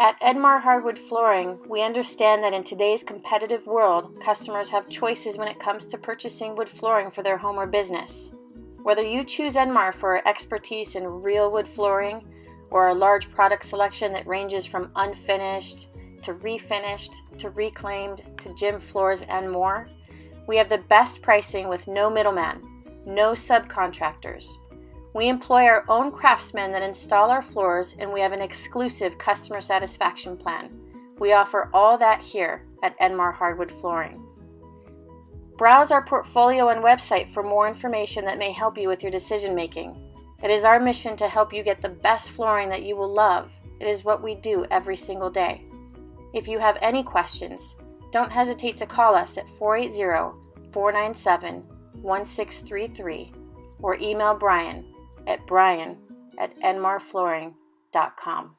At ENMAR Hardwood Flooring, we understand that in today's competitive world, customers have choices when it comes to purchasing wood flooring for their home or business. Whether you choose ENMAR for our expertise in real wood flooring or our large product selection that ranges from unfinished to refinished to reclaimed to gym floors and more, we have the best pricing with no middleman, no subcontractors. We employ our own craftsmen that install our floors, and we have an exclusive customer satisfaction plan. We offer all that here at ENMAR Hardwood Flooring. Browse our portfolio and website for more information that may help you with your decision making. It is our mission to help you get the best flooring that you will love. It is what we do every single day. If you have any questions, don't hesitate to call us at 480-497-1633 or email Brian at enmarflooring.com.